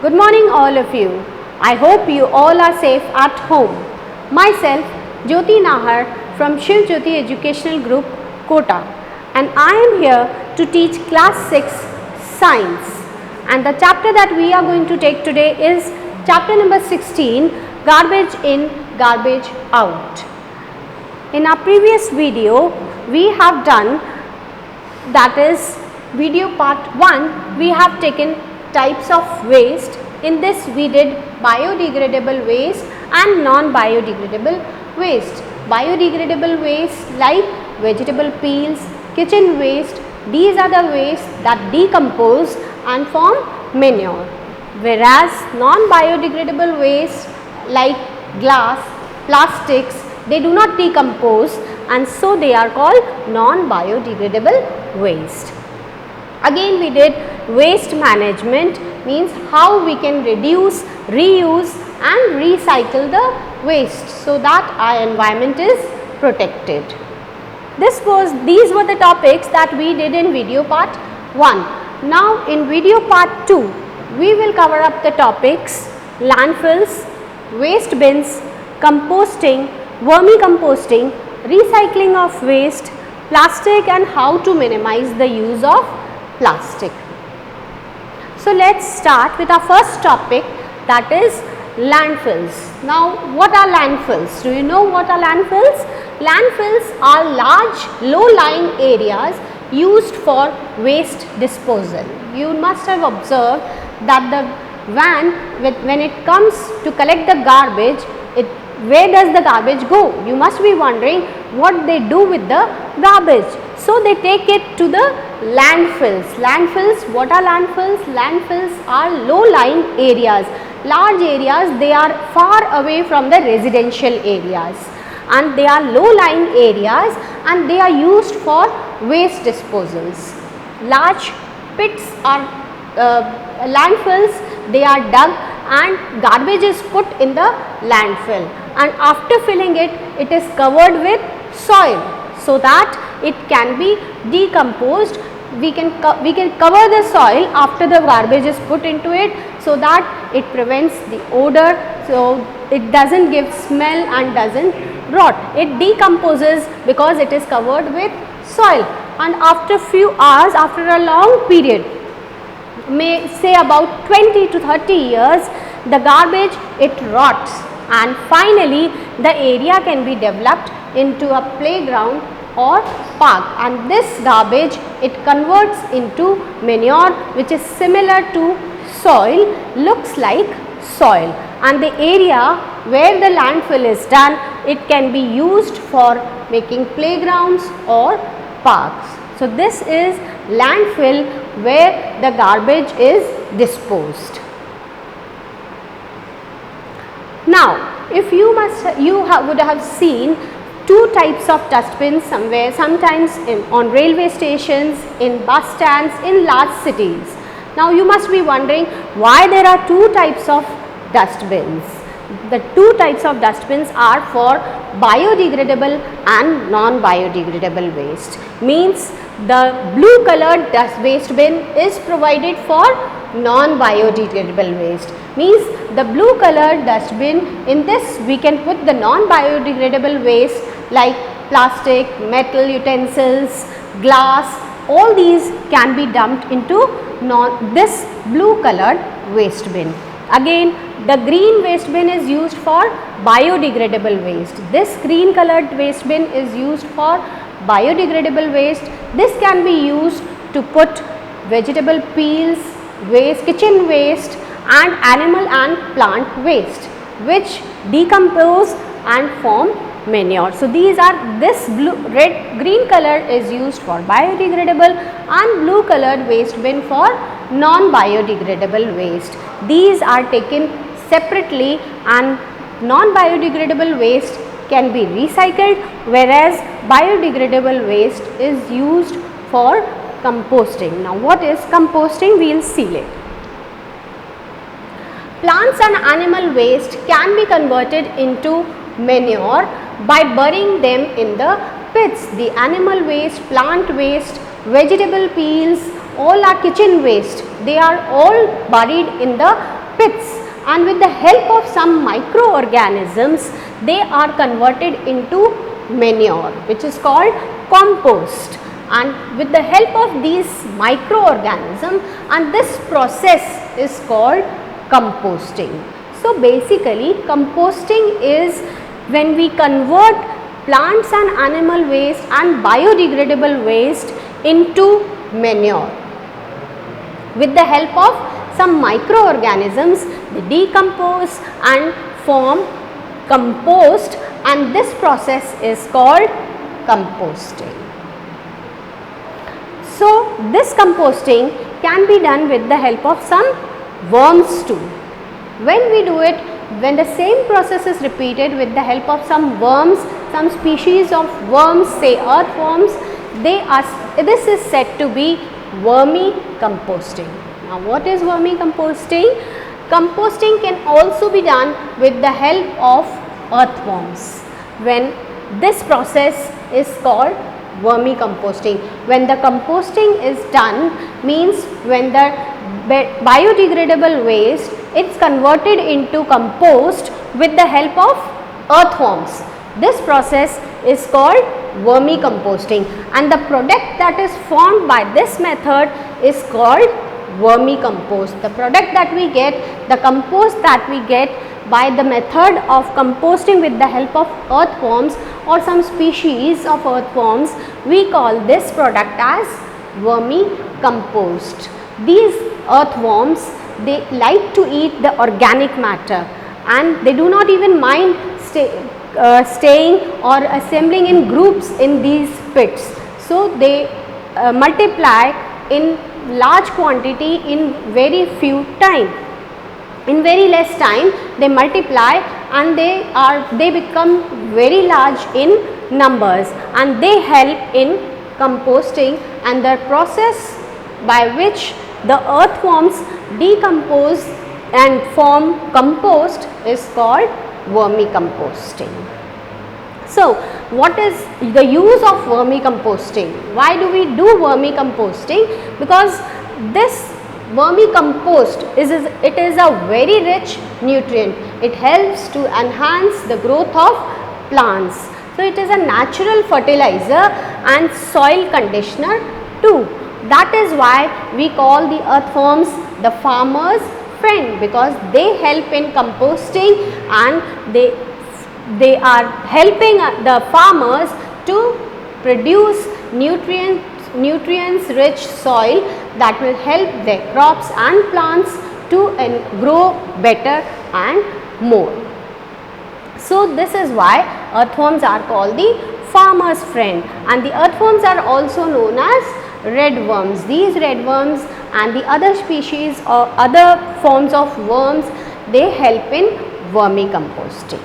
Good morning all of you. I hope you all are safe at home. Myself Jyoti Nahar from Shiv Jyoti Educational Group, Kota, and I am here to teach class 6 science, and the chapter that we are going to take today is chapter number 16, garbage in, garbage out. In our previous video we have done, that is video part 1, we have taken types of waste. In this we did biodegradable waste and non-biodegradable waste. Biodegradable waste like vegetable peels, kitchen waste, these are the waste that decompose and form manure. Whereas non-biodegradable waste like glass, plastics, they do not decompose and so they are called non-biodegradable waste. Again we did waste management, means how we can reduce, reuse and recycle the waste so that our environment is protected. These were the topics that we did in video part 1. Now in video part 2 we will cover up the topics landfills, waste bins, composting, vermicomposting, recycling of waste, plastic and how to minimize the use of plastic. So let's start with our first topic, that is landfills. Now what are landfills? Do you know what are landfills? Landfills are large low-lying areas used for waste disposal. You must have observed that the van, when it comes to collect the garbage, where does the garbage go? You must be wondering what they do with the garbage. So they take it to the landfills. Landfills, what are landfills? Landfills are low-lying areas, large areas, they are far away from the residential areas and they are low-lying areas and they are used for waste disposals. Large pits are landfills, they are dug and garbage is put in the landfill, and after filling it, it is covered with soil so that it can be decomposed. We can cover the soil after the garbage is put into it so that it prevents the odor, so it doesn't give smell and doesn't rot. It decomposes because it is covered with soil, and after few hours, after a long period, may say about 20 to 30 years, the garbage it rots and finally the area can be developed into a playground or park, and this garbage it converts into manure which is similar to soil, looks like soil, and the area where the landfill is done, it can be used for making playgrounds or parks. So this is landfill where the garbage is disposed. Now if you would have seen two types of dustbins somewhere, sometimes on railway stations, in bus stands, in large cities. Now you must be wondering why there are two types of dustbins. The two types of dustbins are for biodegradable and non-biodegradable waste. Means the blue colored waste bin is provided for non-biodegradable waste. Means the blue colored dustbin, in this we can put the non-biodegradable waste like plastic, metal utensils, glass, all these can be dumped into this blue colored waste bin. Again the green waste bin is used for biodegradable waste. This green colored waste bin is used for biodegradable waste. This can be used to put vegetable peels, waste, kitchen waste and animal and plant waste which decompose and form manure. So these are, this green color is used for biodegradable and blue colored waste bin for non-biodegradable waste. These are taken separately and non-biodegradable waste can be recycled, whereas biodegradable waste is used for composting. Now what is composting? We will see later. Plants and animal waste can be converted into manure by burying them in the pits. The animal waste, plant waste, vegetable peels, all are kitchen waste. They are all buried in the pits, and with the help of some microorganisms they are converted into manure, which is called compost. And with the help of these microorganisms, and this process is called composting. So basically composting is when we convert plants and animal waste and biodegradable waste into manure. With the help of some microorganisms they decompose and form compost, and this process is called composting. So this composting can be done with the help of some worms too. When we do it, when the same process is repeated with the help of some worms, some species of worms, say earthworms, this is said to be vermicomposting. Now what is vermicomposting? Composting can also be done with the help of earthworms. When this process is called vermicomposting. When the composting is done, means when the biodegradable waste it's converted into compost with the help of earthworms. This process is called vermicomposting, and the product that is formed by this method is called vermicompost. The product that we get, the compost that we get by the method of composting with the help of earthworms or some species of earthworms, we call this product as vermicompost. These earthworms, they like to eat the organic matter, and they do not even mind staying or assembling in groups in these pits. So they multiply in large quantity in very few time. In very less time they multiply, and they become very large in numbers, and they help in composting, and the process by which the earthworms decompose and form compost is called vermicomposting. So what is the use of vermicomposting? Why do we do vermicomposting? Because this vermicompost is a very rich nutrient. It helps to enhance the growth of plants. So it is a natural fertilizer and soil conditioner too. That is why we call the earthworms the farmer's friend, because they help in composting, and they are helping the farmers to produce nutrients rich soil that will help their crops and plants to grow better and more. So this is why earthworms are called the farmer's friend, and the earthworms are also known as red worms. These red worms and the other species or other forms of worms, they help in vermicomposting.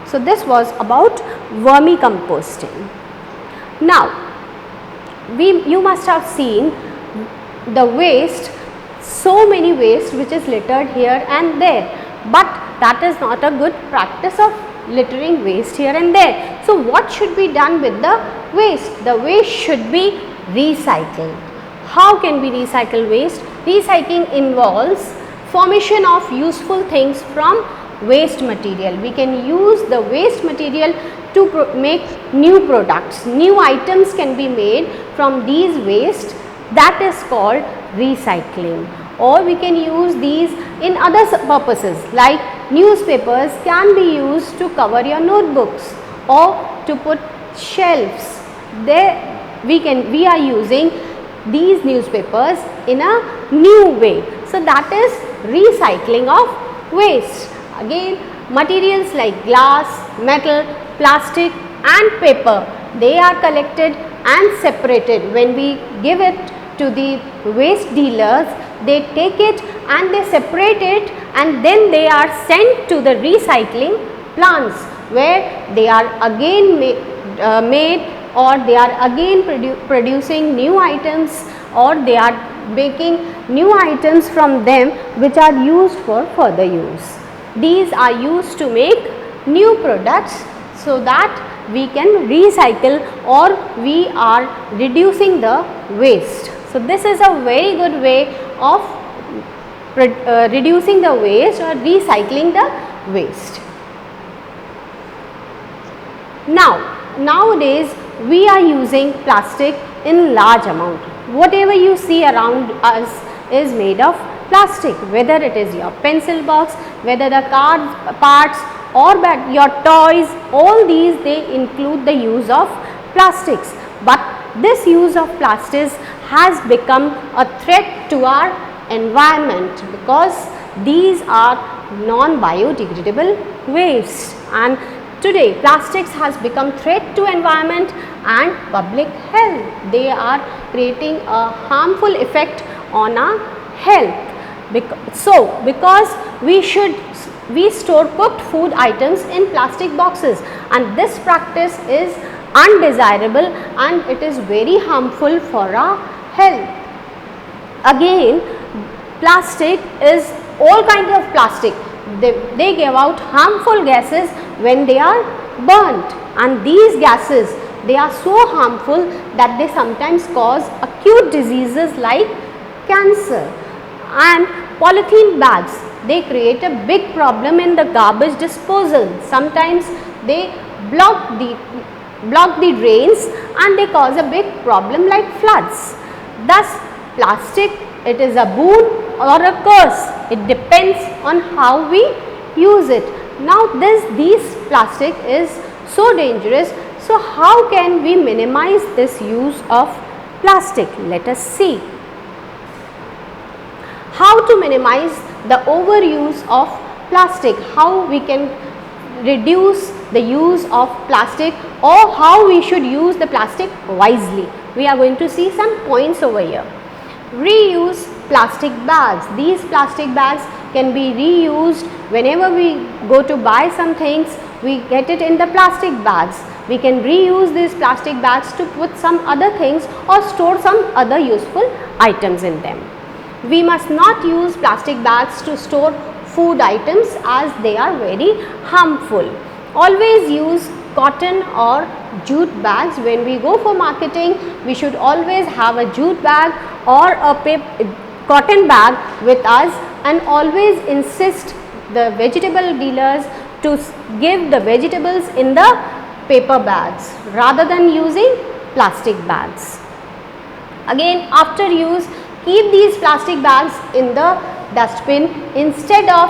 So this was about vermicomposting. Now you must have seen the waste, so many waste which is littered here and there, but that is not a good practice of littering waste here and there. So what should be done with the waste? The waste should be recycled. How can we recycle waste? Recycling involves formation of useful things from waste material. We can use the waste material to make new products. New items can be made from these waste. That is called recycling. Or we can use these in other purposes, like newspapers can be used to cover your notebooks or to put shelves. There we are using these newspapers in a new way. So that is recycling of waste. Again, materials like glass, metal, plastic and paper, they are collected and separated. When we give it to the waste dealers, they take it and they separate it, and then they are sent to the recycling plants, where they are again made, or they are again producing new items, or they are making new items from them which are used for further use. These are used to make new products, so that we can recycle, or we are reducing the waste. So this is a very good way of reducing the waste or recycling the waste. Nowadays we are using plastic in large amount. Whatever you see around us is made of plastic, whether it is your pencil box, whether the car parts or your toys, all these they include the use of plastics. But this use of plastics has become a threat to our environment because these are non-biodegradable waste, and today plastics has become threat to environment and public health. They are creating a harmful effect on our health. Because we store cooked food items in plastic boxes, and this practice is undesirable and it is very harmful for our health. Again, plastic is all kinds of plastic. They give out harmful gases when they are burnt, and these gases, they are so harmful that they sometimes cause acute diseases like cancer. And polythene bags, they create a big problem in the garbage disposal. Sometimes they block the drains and they cause a big problem like floods. Thus plastic, it is a boon or a curse. It depends on how we use it. Now these plastic is so dangerous. So how can we minimize this use of plastic? Let us see how to minimize the overuse of plastic, how we can reduce the use of plastic, or how we should use the plastic wisely. We are going to see some points over here. Reuse plastic bags. These plastic bags can be reused. Whenever we go to buy some things, we get it in the plastic bags. We can reuse these plastic bags to put some other things or store some other useful items in them. We must not use plastic bags to store food items as they are very harmful. Always use cotton or jute bags. When we go for marketing, we should always have a jute bag or a cotton bag with us, and always insist the vegetable dealers to give the vegetables in the paper bags rather than using plastic bags. Again, after use, keep these plastic bags in the dustbin instead of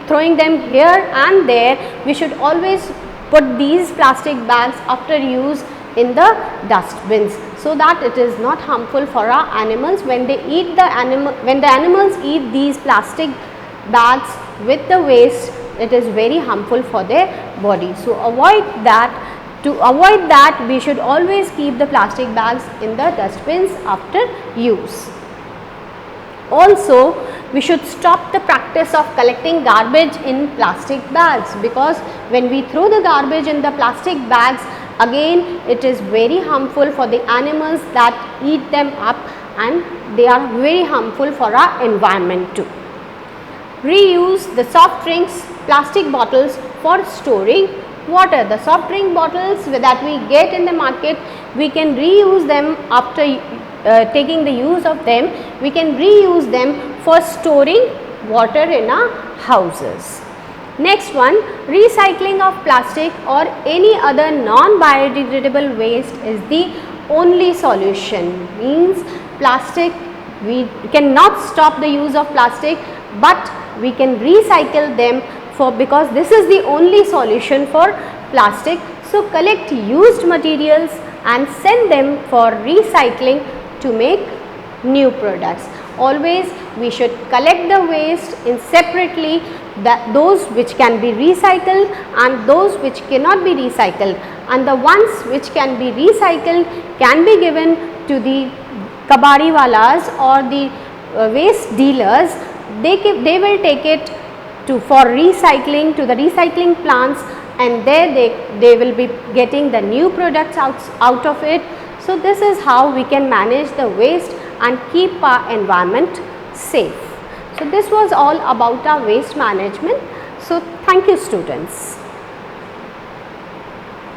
throwing them here and there. We should always put these plastic bags after use in the dustbins, so that it is not harmful for our animals. When the animals eat these plastic bags with the waste, it is very harmful for their body. So avoid that. To avoid that, we should always keep the plastic bags in the dustbins after use. Also, we should stop the practice of collecting garbage in plastic bags, because when we throw the garbage in the plastic bags, again it is very harmful for the animals that eat them up, and they are very harmful for our environment too. Reuse the soft drinks plastic bottles for storing water. The soft drink bottles that we get in the market, we can reuse them after taking the use of them. We can reuse them for storing water in our houses. Next one, recycling of plastic or any other non-biodegradable waste is the only solution. Means plastic, we cannot stop the use of plastic, but we can recycle them because this is the only solution for plastic. So collect used materials and send them for recycling to make new products. Always we should collect the waste in separately, those which can be recycled and those which cannot be recycled, and the ones which can be recycled can be given to the kabadi walas or the waste dealers. They will take it for recycling to the recycling plants, and there they will be getting the new products out of it. So this is how we can manage the waste and keep our environment safe. So this was all about our waste management. So thank you students.